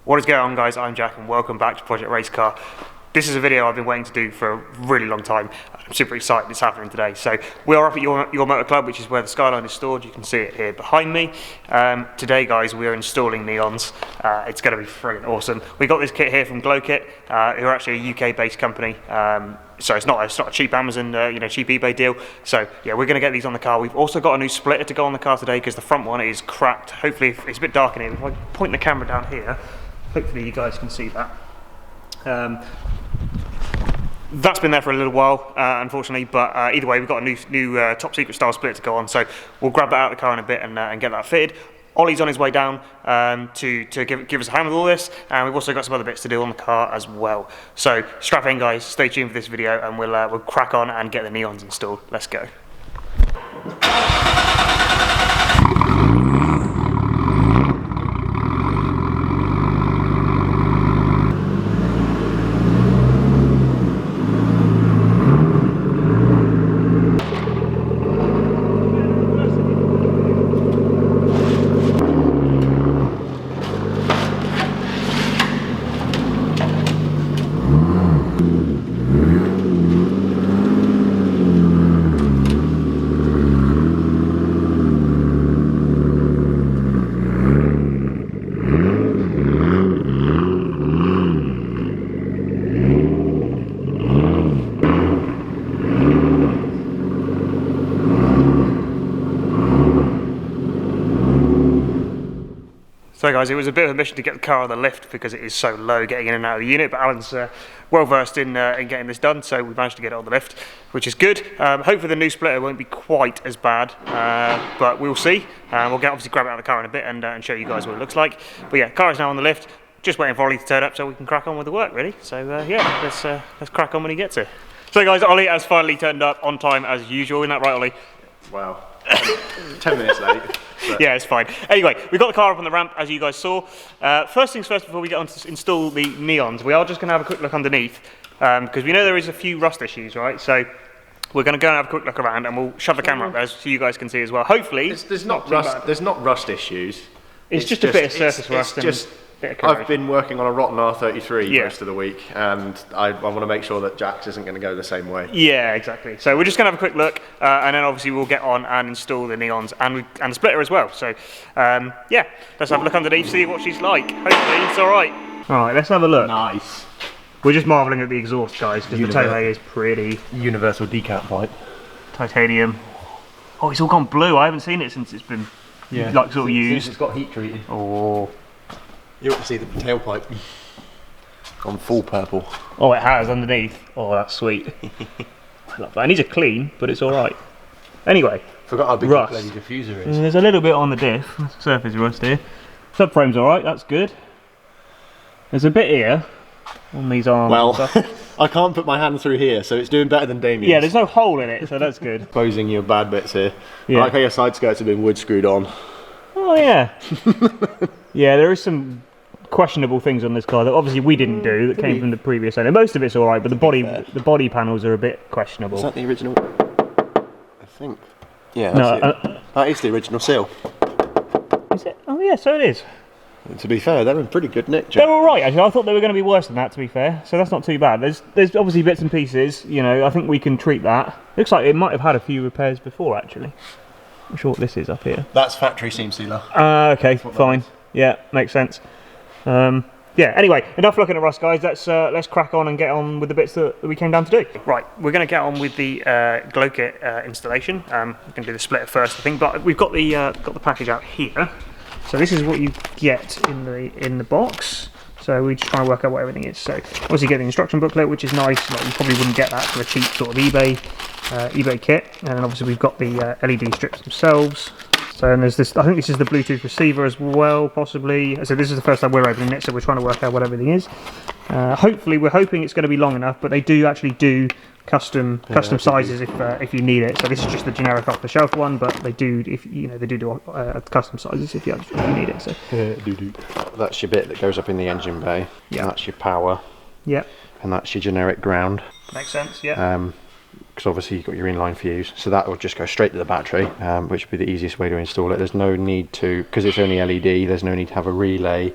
What is going on, guys? I'm Jack and welcome back to Project Race Car. This is a video I've been waiting to do for a really long time. I'm super excited it's happening today. So we are up at your Motor Club, which is where the Skyline is stored. You can see it here behind me. Today, guys, we are installing neons. It's going to be friggin' awesome. We got this kit here from GlowKit, who are actually a UK-based company. So it's not a cheap Amazon, cheap eBay deal. So yeah, we're going to get these on the car. We've also got a new splitter to go on the car today because the front one is cracked. Hopefully, it's a bit dark in here. If I point the camera down here, hopefully you guys can see that. That's been there for a little while, unfortunately, but either way, we've got a new top secret style splitter to go on, so we'll grab that out of the car in a bit and get that fitted. Ollie's on his way down to give us a hand with all this, and we've also got some other bits to do on the car as well. So strap in, guys, stay tuned for this video, and we'll crack on and get the neons installed. Let's go. So guys, it was a bit of a mission to get the car on the lift because it is so low getting in and out of the unit, but Alan's well versed in getting this done, so we managed to get it on the lift, which is good. Hopefully the new splitter won't be quite as bad, but we'll see. We'll obviously grab it out of the car in a bit and show you guys what it looks like. But yeah, car is now on the lift, just waiting for Ollie to turn up so we can crack on with the work, really. So yeah, let's crack on when he gets here. So guys, Ollie has finally turned up on time as usual, isn't that right, Ollie? Wow. 10 minutes late. But yeah, it's fine. Anyway, we got the car up on the ramp, as you guys saw. First things first, before we get on to install the neons, we are just going to have a quick look underneath, because we know there is a few rust issues, right? So we're going to go and have a quick look around, and we'll shove the camera up there so you guys can see as well. Hopefully, there's not rust issues. It's just a bit of surface rust. I've been working on a rotten R33 most of the week, and I want to make sure that Jack's isn't going to go the same way. Yeah, exactly. So we're just going to have a quick look, and then obviously we'll get on and install the neons and the splitter as well. So yeah, let's have a look underneath, see what she's like. Hopefully it's all right. All right, let's have a look. Nice. We're just marvelling at the exhaust, guys, because the tow is pretty. Universal decap pipe. Titanium. Oh, it's all gone blue. I haven't seen it since it's been sort of used. Since it's got heat treated. Oh. You ought to see the tailpipe gone full purple. Oh, it has underneath. Oh, that's sweet. I love that. It needs a clean, but it's all right. Anyway, forgot how big the bloody diffuser is. There's a little bit on the diff, surface rust here. Subframe's all right. That's good. There's a bit here on these arms. Well, I can't put my hand through here, so it's doing better than Damien's. Yeah, there's no hole in it, so that's good. Exposing your bad bits here. Yeah. I like how your side skirts have been wood screwed on. Oh yeah. Yeah, there is some questionable things on this car that obviously we didn't do, that came from the previous owner. Most of it's all right, but the body panels are a bit questionable. Is that the original? I think. Yeah, that's that is the original seal. Is it? Oh yeah, so it is. And to be fair, they're in pretty good nick, Jack. They're all right, actually. I thought they were going to be worse than that, to be fair. So that's not too bad. There's obviously bits and pieces. You know, I think we can treat that. Looks like it might have had a few repairs before, actually. I'm sure what this is up here. That's factory seam sealer. Okay, fine. Yeah, makes sense. Yeah, anyway, enough looking at rust, guys. Let's crack on and get on with the bits that we came down to do. Right, we're going to get on with the GlowKit installation. We're going to do the splitter first, I think, but we've got the package out here. So this is what you get in the box. So we just try and work out what everything is. So obviously you get the instruction booklet, which is nice. Like, you probably wouldn't get that for a cheap sort of eBay kit. And then obviously we've got the LED strips themselves. So and there's this. I think this is the Bluetooth receiver as well, possibly. So this is the first time we're opening it, so we're trying to work out what everything is. Hopefully, we're hoping it's going to be long enough, but they do actually do custom sizes if you need it. So this is just the generic off-the-shelf one, but they do they do custom sizes if you need it. So that's your bit that goes up in the engine bay. Yeah, and that's your power. Yeah, and that's your generic ground. Makes sense. Yeah. Because obviously you've got your inline fuse, so that will just go straight to the battery, which would be the easiest way to install it. There's no need to, because it's only LED, there's no need to have a relay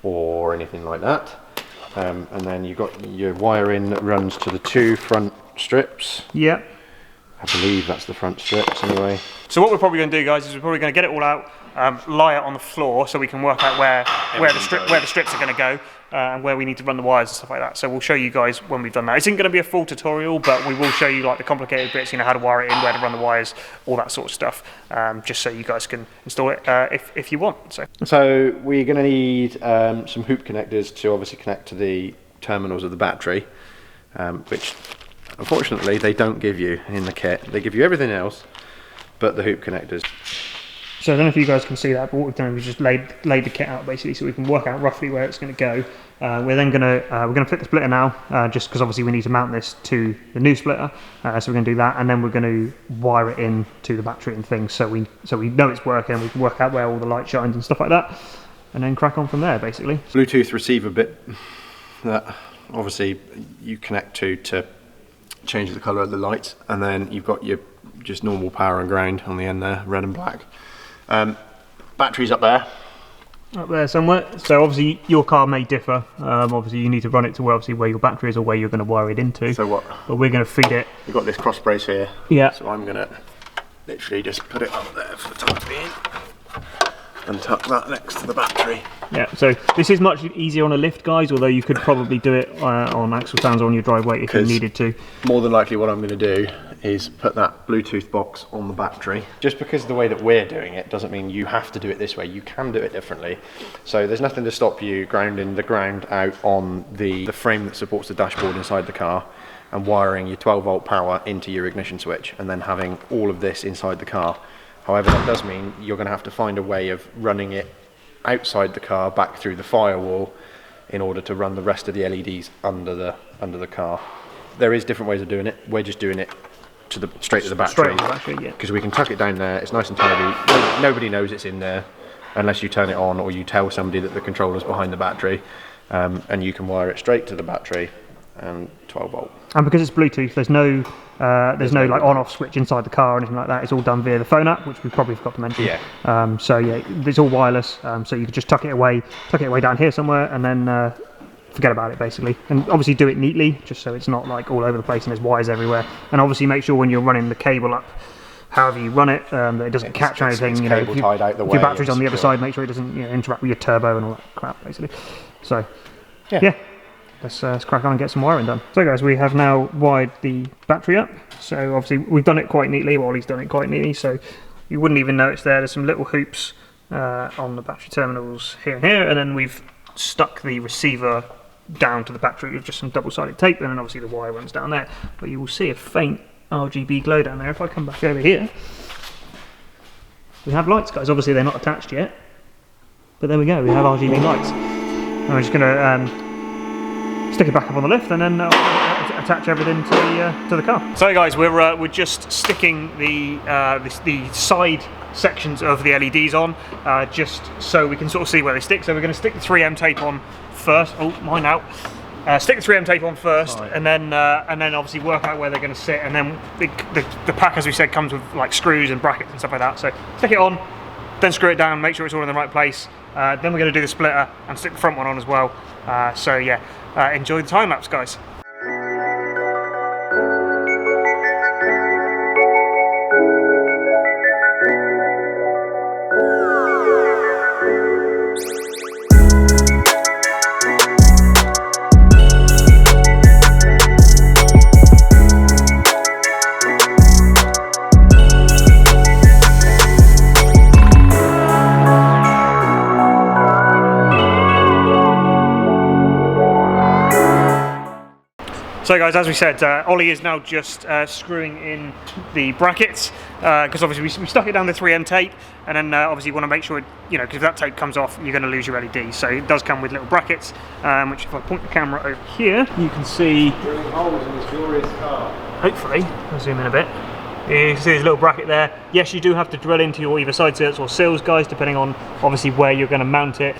or anything like that. And then you've got your wiring that runs to the 2 front strips. Yeah. I believe that's the front strips anyway. So what we're probably going to do, guys, is we're probably going to get it all out, lie it on the floor so we can work out where the strips are going to go and where we need to run the wires and stuff like that. So we'll show you guys when we've done that. It isn't going to be a full tutorial, but we will show you like the complicated bits, you know, how to wire it in, where to run the wires, all that sort of stuff, just so you guys can install it if you want. So we're going to need some hoop connectors to obviously connect to the terminals of the battery, which unfortunately they don't give you in the kit. They give you everything else but the hoop connectors. So I don't know if you guys can see that, but what we've done is we've just laid the kit out basically, so we can work out roughly where it's going to go. We're then going to fit the splitter now, just because obviously we need to mount this to the new splitter. So we're going to do that, and then we're going to wire it in to the battery and things, so we know it's working. We can work out where all the light shines and stuff like that, and then crack on from there basically. Bluetooth receiver bit that obviously you connect to change the colour of the lights, and then you've got your just normal power and ground on the end there, red and black. Battery's up there somewhere. So obviously your car may differ. Obviously you need to run it to where your battery is or where you're going to wire it into. So what? But we're going to feed it. You've got this cross brace here. Yeah. So I'm going to literally just put it up there for the time being and tuck that next to the battery. Yeah. So this is much easier on a lift, guys. Although you could probably do it on axle stands or on your driveway if you needed to. More than likely, what I'm going to do is put that Bluetooth box on the battery. Just because the way that we're doing it doesn't mean you have to do it this way. You can do it differently. So there's nothing to stop you grounding the ground out on the frame that supports the dashboard inside the car and wiring your 12-volt power into your ignition switch and then having all of this inside the car. However, that does mean you're going to have to find a way of running it outside the car back through the firewall in order to run the rest of the LEDs under the car. There is different ways of doing it. We're just doing it straight to the battery, because we can tuck it down there. It's nice and tidy. Nobody knows it's in there unless you turn it on or you tell somebody that the controller's behind the battery, and you can wire it straight to the battery and 12-volt. And because it's Bluetooth, there's no like on-off switch inside the car or anything like that. It's all done via the phone app, which we probably forgot to mention. Yeah. So yeah, it's all wireless. So you could just tuck it away down here somewhere, and then forget about it basically. And obviously do it neatly, just so it's not like all over the place and there's wires everywhere. And obviously make sure when you're running the cable up, however you run it, that it doesn't catch anything. You know, if your battery's on the other side, make sure it doesn't interact with your turbo and all that crap basically. So yeah. Let's crack on and get some wiring done. So guys, we have now wired the battery up. So obviously we've done it quite neatly. Ollie's done it quite neatly, so you wouldn't even know it's there. There's some little hoops on the battery terminals here and here, and then we've stuck the receiver down to the battery with just some double-sided tape, and then obviously the wire runs down there. But you will see a faint RGB glow down there. If I come back over here, we have lights, guys. Obviously they're not attached yet, but there we go. We have RGB lights. And we're just going to stick it back up on the lift and then attach everything to the car. So guys, we're just sticking the side sections of the LEDs on, just so we can sort of see where they stick. So we're going to stick the 3M tape on first. Oh, mine out. Stick the 3M tape on first, right. and then obviously work out where they're going to sit. And then the pack, as we said, comes with like screws and brackets and stuff like that. So stick it on, then screw it down, make sure it's all in the right place. Then we're going to do the splitter and stick the front one on as well. So yeah, enjoy the time lapse, guys. So guys, as we said, Ollie is now just screwing in the brackets, because obviously we stuck it down the 3M tape, and then obviously you want to make sure, because if that tape comes off, you're going to lose your LED. So it does come with little brackets, which if I point the camera over here, you can see. Drilling holes in this glorious car. Hopefully, I'll zoom in a bit. You can see there's a little bracket there. Yes, you do have to drill into your either side skirts or sills, guys, depending on obviously where you're going to mount it.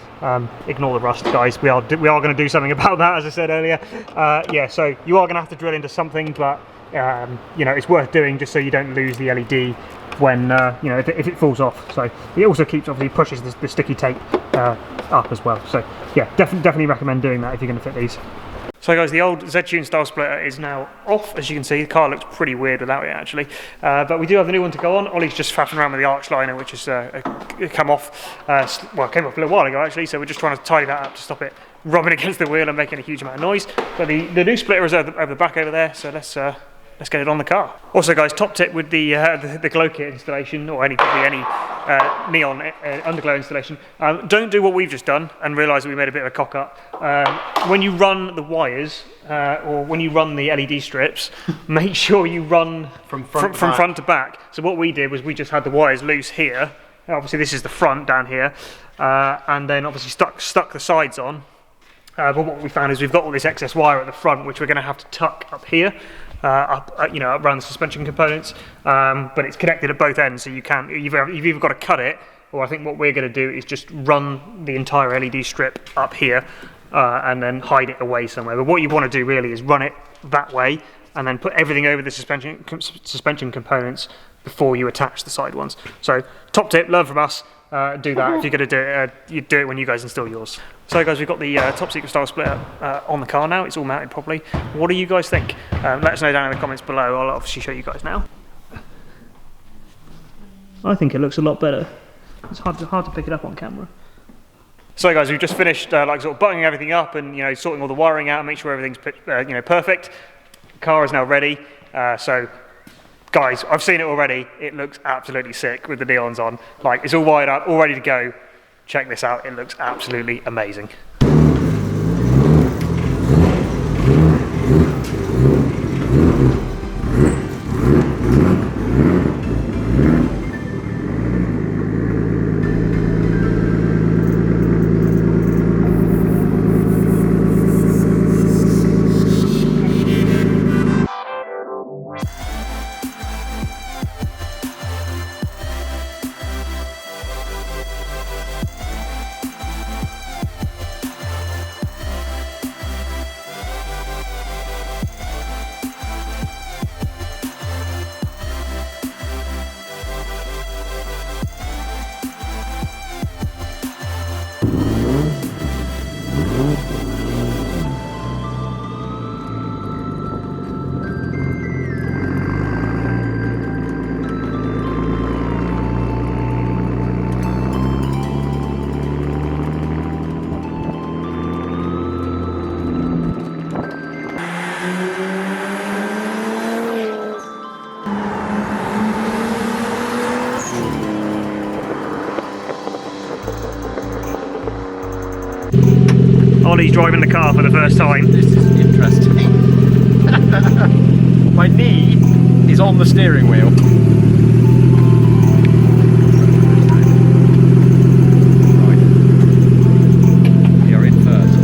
Ignore the rust, guys. We are going to do something about that, as I said earlier. Yeah, so you are going to have to drill into something, but you know, it's worth doing just so you don't lose the LED when you know, if it falls off. So it also keeps, obviously pushes the sticky tape up as well. So yeah, definitely recommend doing that if you're going to fit these. So guys, the old Z-Tune style splitter is now off. As you can see, the car looks pretty weird without it actually. But we do have the new one to go on. Ollie's just faffing around with the arch liner, which has come off, well, came off a little while ago actually, so we're just trying to tidy that up to stop it rubbing against the wheel and making a huge amount of noise. But the new splitter is over the back over there, so let's get it on the car. Also guys, top tip with the GlowKit installation, or any neon underglow installation, don't do what we've just done and realise that we made a bit of a cock up. When you run the wires, or when you run the LED strips, make sure you run from front to back. So what we did was we just had the wires loose here. Obviously this is the front down here, and then obviously stuck the sides on. But what we found is we've got all this excess wire at the front, which we're going to have to tuck up here, you know, around the suspension components. But it's connected at both ends, so you've either got to cut it, or I think what we're going to do is just run the entire LED strip up here and then hide it away somewhere. But what you want to do really is run it that way, and then put everything over the suspension components before you attach the side ones. So top tip, learn from us. Do that if you're going to do it. You do it when you guys install yours. So guys, we've got the top secret style splitter on the car now. It's all mounted properly. What do you guys think? Let us know down in the comments below. I'll obviously show you guys now. I think it looks a lot better. It's hard to pick it up on camera. So guys, we've just finished like sort of buttoning everything up and, you know, sorting all the wiring out and make sure everything's you know, perfect. The car is now ready. So guys, I've seen it already. It looks absolutely sick with the neons on. Like, it's all wired up, all ready to go. Check this out. It looks absolutely amazing. Ollie's driving the car for the first time. This is interesting. My knee is on the steering wheel. Right. You're in first.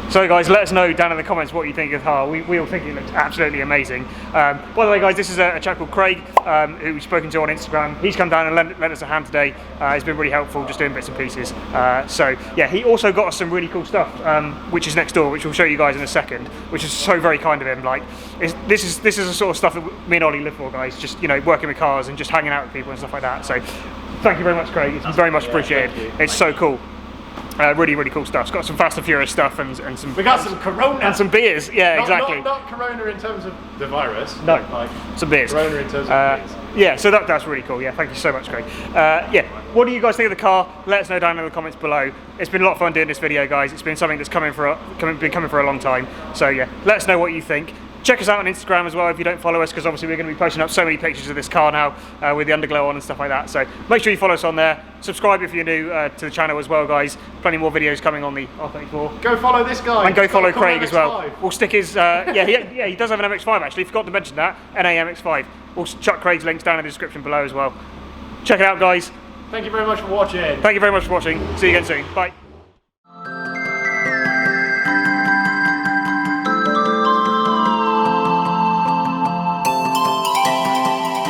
So guys, let us know down in the comments what you think of the car. We all think it looks absolutely amazing. By the way guys, this is a chap called Craig, who we've spoken to on Instagram. He's come down and lent us a hand today. He's been really helpful, just doing bits and pieces. So yeah, he also got us some really cool stuff, which is next door, which we'll show you guys in a second, which is so very kind of him. Like, this is the sort of stuff that me and Ollie live for, guys. Just, you know, working with cars and just hanging out with people and stuff like that. So thank you very much, Craig. It's very much appreciated. It's so cool. Really, really cool stuff. It's got some Fast and Furious stuff and some. We got some Corona and some beers. Yeah, exactly. Not Corona in terms of the virus. No, like some beers. Corona in terms of beers. Yeah, so that's really cool. Yeah, thank you so much, Craig. Yeah, what do you guys think of the car? Let us know down in the comments below. It's been a lot of fun doing this video, guys. It's been something that's been coming for a long time. So yeah, let us know what you think. Check us out on Instagram as well if you don't follow us, because obviously we're going to be posting up so many pictures of this car now with the Underglow on and stuff like that. So make sure you follow us on there. Subscribe if you're new to the channel as well, guys. Plenty more videos coming on the R34. Go follow this guy. And go follow Craig as well. MX-5. We'll stick his, yeah, he does have an MX-5 actually. Forgot to mention that, NA MX-5. We'll chuck Craig's links down in the description below as well. Check it out, guys. Thank you very much for watching. Thank you very much for watching. See you again soon. Bye.